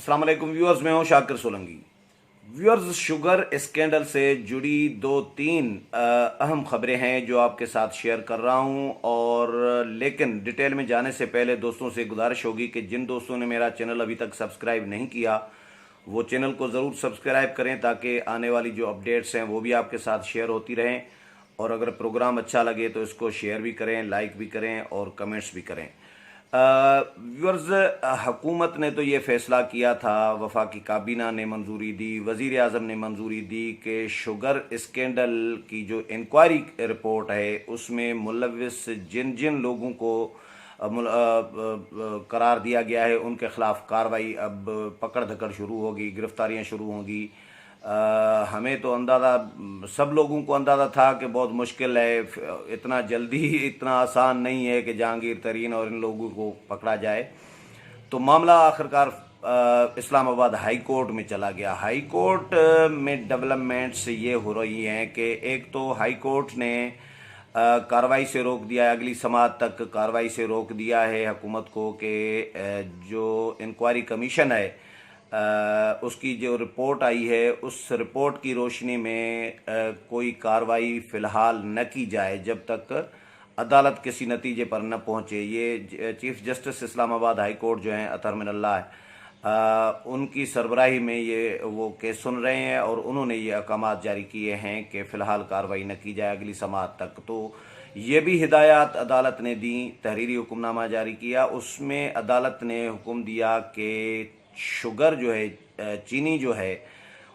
अस्सलाम वालेकुम व्यूअर्स, मैं हूं Shakir Solanki. Viewers, sugar scandal से जुड़ी दो तीन अहम खबरें हैं जो आपके साथ शेयर कर रहा हूं। और लेकिन डिटेल में जाने से पहले दोस्तों से गुजारिश होगी कि जिन दोस्तों ने मेरा चैनल अभी तक सब्सक्राइब नहीं किया वो चैनल को ज़रूर सब्सक्राइब करें ताकि आने वाली जो अपडेट्स हैं वो भी आपके साथ शेयर होती रहें। और अगर प्रोग्राम अच्छा लगे तो इसको शेयर भी करें, लाइक भी करें और कमेंट्स भी करें। व्यूअर्स, हुकूमत ने तो ये फैसला किया था, वफाकी काबीना ने मंजूरी दी, वज़ीर आज़म ने मंजूरी दी कि शुगर स्कैंडल की जो इंक्वायरी रिपोर्ट है उसमें मुलविस जिन जिन लोगों को करार दिया गया है उनके खिलाफ कार्रवाई अब पकड़ धकड़ शुरू होगी, गिरफ्तारियां शुरू होंगी। हमें तो अंदाज़ा, सब लोगों को अंदाज़ा था कि बहुत मुश्किल है, इतना जल्दी इतना आसान नहीं है कि जहांगीर तरीन और इन लोगों को पकड़ा जाए। तो मामला आखिरकार इस्लामाबाद हाई कोर्ट में चला गया। हाई कोर्ट में डेवलपमेंट्स ये हो रही हैं कि एक तो हाई कोर्ट ने कार्रवाई से रोक दिया है, अगली समाअत तक कार्रवाई से रोक दिया है हुकूमत को कि जो इंक्वायरी कमीशन है उसकी जो रिपोर्ट आई है उस रिपोर्ट की रोशनी में कोई कार्रवाई फ़िलहाल न की जाए जब तक अदालत किसी नतीजे पर न पहुंचे। ये chief justice Islamabad high court जो हैं अतहर मिनल्लाह है, उनकी सरबराही में ये वो केस सुन रहे हैं और उन्होंने ये अहकामात जारी किए हैं कि फ़िलहाल कार्रवाई न की जाए अगली समाअत तक। तो ये भी हिदायत अदालत ने दी, तहरीरी हुक्मनामा जारी किया, उसमें अदालत ने हुक्म दिया कि शुगर जो है, चीनी जो है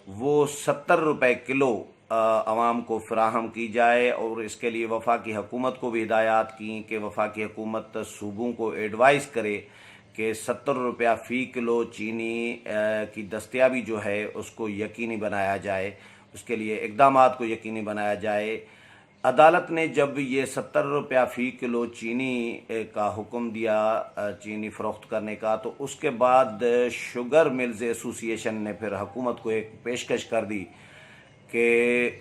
वो 70 रुपये किलो आवाम को फराहम की जाए। और इसके लिए वफाकी हुकूमत को भी हिदायत की कि वफाकी हुकूमत सूबों को एडवाइस करे कि 70 रुपया फ़ी किलो चीनी की दस्तयाबी जो है उसको यकीनी बनाया जाए, उसके लिए इक़दामात को यकीनी बनाया जाए। अदालत ने जब ये 70 रुपया फ़ी किलो चीनी का हुक्म दिया चीनी फ़रोख्त करने का, तो उसके बाद शुगर मिल्स एसोसिएशन ने फिर हुकूमत को एक पेशकश कर दी कि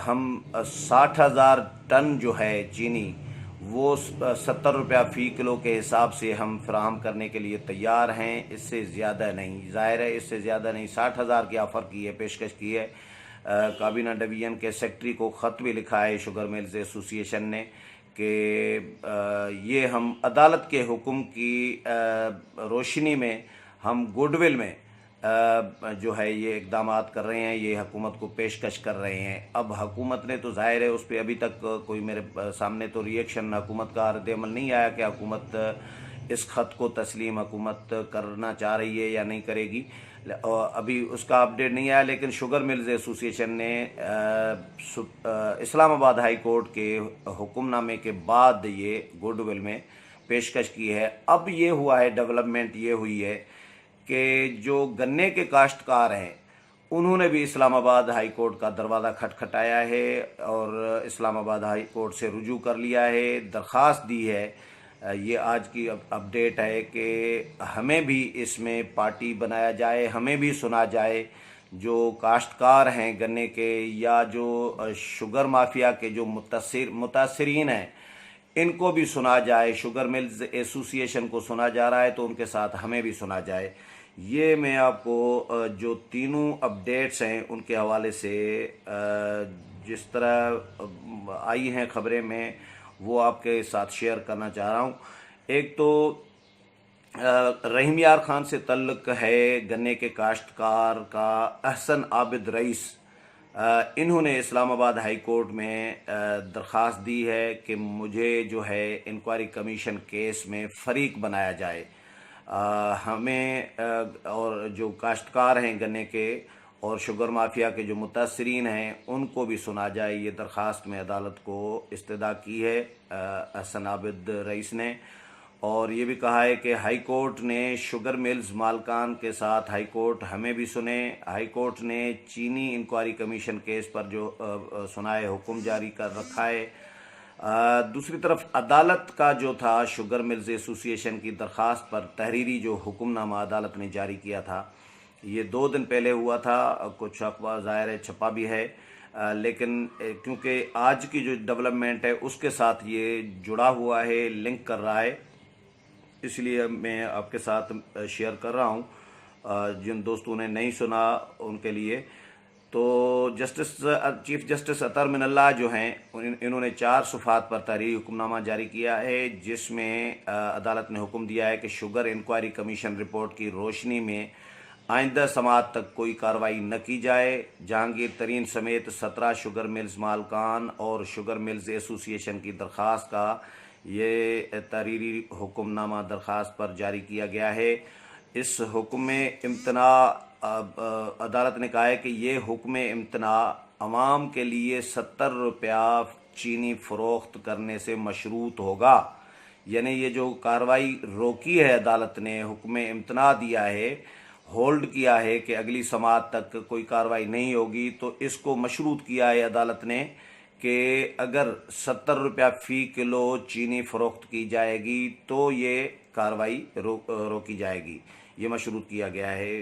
हम 60,000 टन जो है चीनी वो 70 रुपया फ़ी किलो के हिसाब से हम फराहम करने के लिए तैयार हैं, इससे ज़्यादा नहीं। ज़ाहिर है इससे ज़्यादा नहीं, 60,000 की ऑफ़र की है, पेशकश की है। काबीना डिवीज़न के सेक्रेटरी को ख़त भी लिखा है शुगर मिल्स एसोसिएशन ने कि ये हम अदालत के हुक्म की रोशनी में हम गुडविल में जो है ये इक़दामात कर रहे हैं, ये हुकूमत को पेशकश कर रहे हैं। अब हुकूमत ने तो ज़ाहिर है उस पर अभी तक कोई मेरे सामने तो रिएक्शन हुकूमत का रद्द-ए-अमल नहीं आया कि हुकूमत इस ख़त को तस्लीम हुकूमत करना चाह रही है या नहीं करेगी, और अभी उसका अपडेट नहीं आया। लेकिन शुगर मिल्स एसोसिएशन ने इस्लामाबाद हाई कोर्ट के हुक्मनामे के बाद ये गुडविल में पेशकश की है। अब ये हुआ है, डेवलपमेंट ये हुई है कि जो गन्ने के काश्तकार हैं उन्होंने भी इस्लामाबाद हाई कोर्ट का दरवाज़ा खटखटाया है और इस्लामाबाद हाई कोर्ट से रुजू कर लिया है, दरख्वास्त दी है। ये आज की अपडेट है कि हमें भी इसमें पार्टी बनाया जाए, हमें भी सुना जाए। जो काश्तकार हैं गन्ने के या जो शुगर माफिया के जो मुतासरीन हैं इनको भी सुना जाए। शुगर मिल्स एसोसिएशन को सुना जा रहा है तो उनके साथ हमें भी सुना जाए। ये मैं आपको जो तीनों अपडेट्स हैं उनके हवाले से जिस तरह आई हैं खबरें में वो आपके साथ शेयर करना चाह रहा हूँ। एक तो रहीम यार खान से तल्लुक़ है गन्ने के काश्तकार का अहसन आबिद रईस, इन्होंने इस्लामाबाद हाई कोर्ट में दरख्वास्त दी है कि मुझे जो है इंक्वायरी कमीशन केस में फ़रीक बनाया जाए। हमें और जो काश्तकार हैं गन्ने के और शुगर माफिया के जो मुतासरीन हैं उनको भी सुना जाए। ये दरख्वास्त में अदालत को इस्तदा की है अहसन आबिद रईस ने। और ये भी कहा है कि हाई कोर्ट ने शुगर मिल्स मालकान के साथ, हाई कोर्ट हमें भी सुने। हाई कोर्ट ने चीनी इंक्वायरी कमीशन केस पर जो सुनाए हुक्म जारी कर रखा है। दूसरी तरफ अदालत का जो था शुगर मिल्स एसोसिएशन की दरख्वास्त पर तहरीरी जो हुक्मनामा अदालत ने जारी किया था, ये 2 दिन पहले हुआ था, कुछ अखबार ज़ाहिर है छपा भी है, लेकिन क्योंकि आज की जो डेवलपमेंट है उसके साथ ये जुड़ा हुआ है, लिंक कर रहा है, इसलिए मैं आपके साथ शेयर कर रहा हूँ। جن دوستوں نے نہیں سنا ان کے لیے، تو چیف جسٹس اطہر من اللہ جو ہیں انہوں نے 4 صفحات پر تحریری حکم نامہ جاری کیا ہے، جس میں عدالت نے حکم دیا ہے کہ شوگر انکوائری کمیشن رپورٹ کی روشنی میں آئندہ سماعت تک کوئی کارروائی نہ کی جائے۔ جہانگیر ترین سمیت 17 شوگر ملز مالکان اور شوگر ملز ایسوسی ایشن کی درخواست کا یہ تحریری حکم نامہ درخواست پر جاری کیا گیا ہے۔ اس حکم میں امتناع عدالت نے کہا ہے کہ یہ حکم امتناع عوام کے لیے 70 روپیہ چینی فروخت کرنے سے مشروط ہوگا، یعنی یہ جو کارروائی روکی ہے عدالت نے، حکم امتناع دیا ہے، ہولڈ کیا ہے کہ اگلی سماعت تک کوئی کارروائی نہیں ہوگی، تو اس کو مشروط کیا ہے عدالت نے کہ اگر 70 روپیہ فی کلو چینی فروخت کی جائے گی تو یہ کارروائی روکی جائے گی، یہ مشروط کیا گیا ہے۔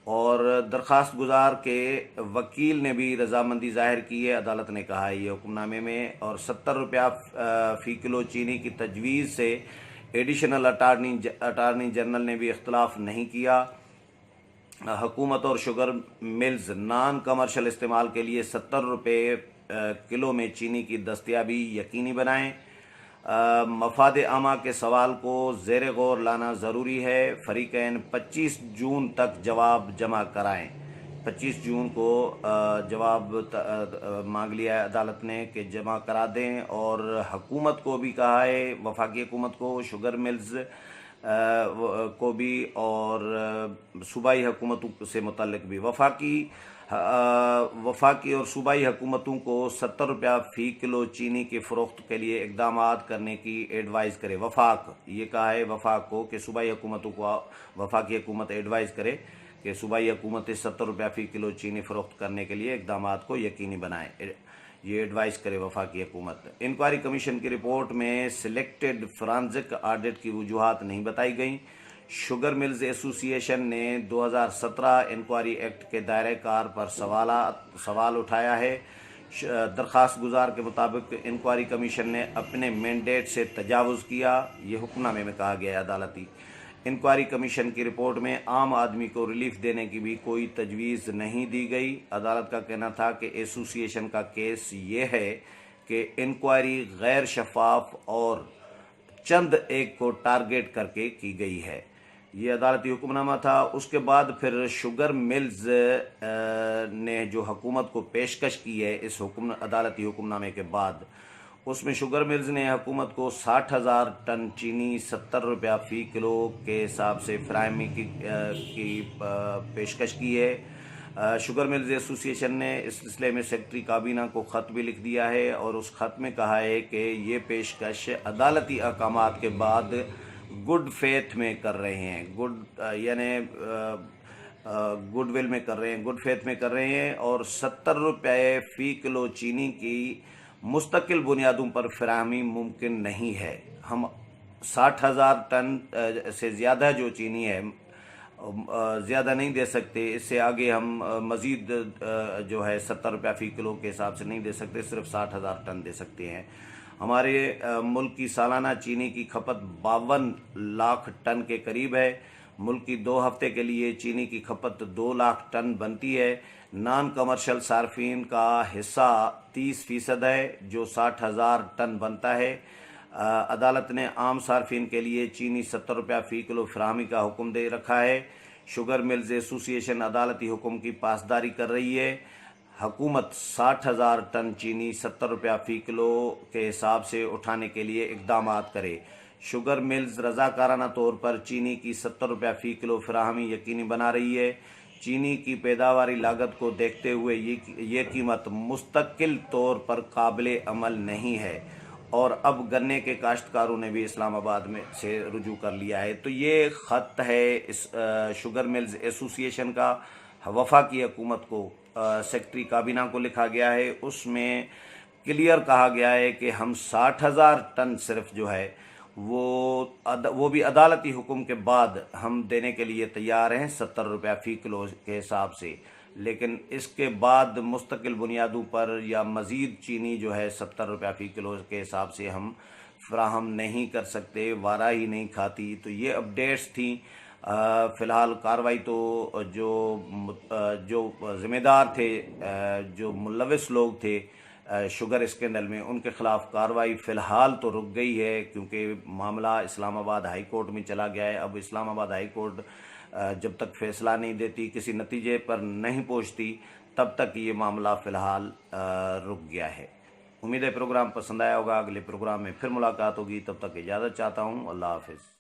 اور درخواست گزار کے وکیل نے بھی رضامندی ظاہر کی ہے، عدالت نے کہا ہے یہ حکم نامے میں، اور 70 روپیہ فی کلو چینی کی تجویز سے ایڈیشنل اٹارنی جنرل نے بھی اختلاف نہیں کیا۔ حکومت اور شوگر ملز نان کمرشل استعمال کے لیے 70 روپے کلو میں چینی کی دستیابی یقینی بنائیں۔ مفاد عامہ کے سوال کو زیر غور لانا ضروری ہے، فریقین 25 جون تک جواب جمع کرائیں۔ 25 جون کو جواب مانگ لیا ہے عدالت نے کہ جمع کرا دیں، اور حکومت کو بھی کہا ہے، وفاقی حکومت کو، شوگر ملز کو بھی، اور صوبائی حکومتوں سے متعلق بھی، وفاقی اور صوبائی حکومتوں کو 70 روپیہ فی کلو چینی کے فروخت کے لیے اقدامات کرنے کی ایڈوائز کرے۔ وفاق یہ کہا ہے وفاق کو کہ صوبائی حکومتوں کو وفاقی حکومت ایڈوائز کرے کہ صوبائی حکومتیں 70 روپیہ فی کلو چینی فروخت کرنے کے لیے اقدامات کو یقینی بنائیں، یہ ایڈوائز کرے وفاقی حکومت۔ انکوائری کمیشن کی رپورٹ میں سلیکٹڈ فرانزک آڈٹ کی وجوہات نہیں بتائی گئیں۔ شوگر ملز ایسوسی ایشن نے 2017 انکوائری ایکٹ کے دائرہ کار پر سوال اٹھایا ہے۔ درخواست گزار کے مطابق انکوائری کمیشن نے اپنے مینڈیٹ سے تجاوز کیا، یہ حکم نامے میں کہا گیا ہے عدالتی۔ انکوائری کمیشن کی رپورٹ میں عام آدمی کو ریلیف دینے کی بھی کوئی تجویز نہیں دی گئی۔ عدالت کا کہنا تھا کہ ایسوسی ایشن کا کیس یہ ہے کہ انکوائری غیر شفاف اور چند ایک کو ٹارگیٹ کر کے کی گئی ہے، یہ عدالتی حکم نامہ تھا۔ اس کے بعد پھر شوگر ملز نے جو حکومت کو پیشکش کی ہے اس عدالتی حکم نامے کے بعد، اس میں شوگر ملز نے حکومت کو 60,000 ٹن چینی 70 روپیہ فی کلو کے حساب سے فراہمی کی پیشکش کی ہے۔ شوگر ملز ایسوسی ایشن نے اس سلسلے میں سیکرٹری کابینہ کو خط بھی لکھ دیا ہے، اور اس خط میں کہا ہے کہ یہ پیشکش عدالتی احکامات کے بعد گڈ فیتھ میں کر رہے ہیں، گڈ ول میں کر رہے ہیں، گڈ فیتھ میں کر رہے ہیں، اور 70 روپے فی کلو چینی کی مستقل بنیادوں پر فراہمی ممکن نہیں ہے۔ ہم 60,000 ٹن سے زیادہ جو چینی ہے زیادہ نہیں دے سکتے، اس سے آگے ہم مزید جو ہے 70 روپیہ فی کلو کے حساب سے نہیں دے سکتے، صرف 60,000 ٹن دے سکتے ہیں۔ ہمارے ملک کی سالانہ چینی کی کھپت 52 لاکھ ٹن کے قریب ہے۔ ملک کی 2 ہفتے کے لیے چینی کی کھپت 2 لاکھ ٹن بنتی ہے۔ نان کمرشل صارفین کا حصہ 30% ہے جو 60,000 ٹن بنتا ہے۔ عدالت نے عام صارفین کے لیے چینی 70 روپیہ فی کلو فراہمی کا حکم دے رکھا ہے۔ شوگر ملز ایسوسی ایشن عدالتی حکم کی پاسداری کر رہی ہے۔ حکومت 60,000 ٹن چینی 70 روپیہ فی کلو کے حساب سے اٹھانے کے لیے اقدامات کرے۔ شوگر ملز رضاکارانہ طور پر چینی کی 70 روپیہ فی کلو فراہمی یقینی بنا رہی ہے۔ چینی کی پیداواری لاگت کو دیکھتے ہوئے یہ قیمت مستقل طور پر قابل عمل نہیں ہے، اور اب گنے کے کاشتکاروں نے بھی اسلام آباد میں سے رجوع کر لیا ہے۔ تو یہ خط ہے اس شوگر ملز ایسوسی ایشن کا، وفاقی حکومت کو، سیکرٹری کابینہ کو لکھا گیا ہے۔ اس میں کلیئر کہا گیا ہے کہ ہم 60,000 ٹن صرف جو ہے وہ بھی عدالتی حکم کے بعد ہم دینے کے لیے تیار ہیں 70 روپیہ فی کلو کے حساب سے، لیکن اس کے بعد مستقل بنیادوں پر یا مزید چینی جو ہے 70 روپیہ فی کلو کے حساب سے ہم فراہم نہیں کر سکتے، وارہ ہی نہیں کھاتی۔ تو یہ اپڈیٹس تھیں فی الحال کارروائی تو جو ذمہ دار تھے، جو ملوث لوگ تھے شوگر اسکینڈل میں، ان کے خلاف کارروائی فی الحال تو رک گئی ہے، کیونکہ معاملہ اسلام آباد ہائی کورٹ میں چلا گیا ہے۔ اب اسلام آباد ہائی کورٹ جب تک فیصلہ نہیں دیتی، کسی نتیجے پر نہیں پہنچتی، تب تک یہ معاملہ فی الحال رک گیا ہے۔ امید ہے پروگرام پسند آیا ہوگا، اگلے پروگرام میں پھر ملاقات ہوگی، تب تک اجازت چاہتا ہوں، اللہ حافظ۔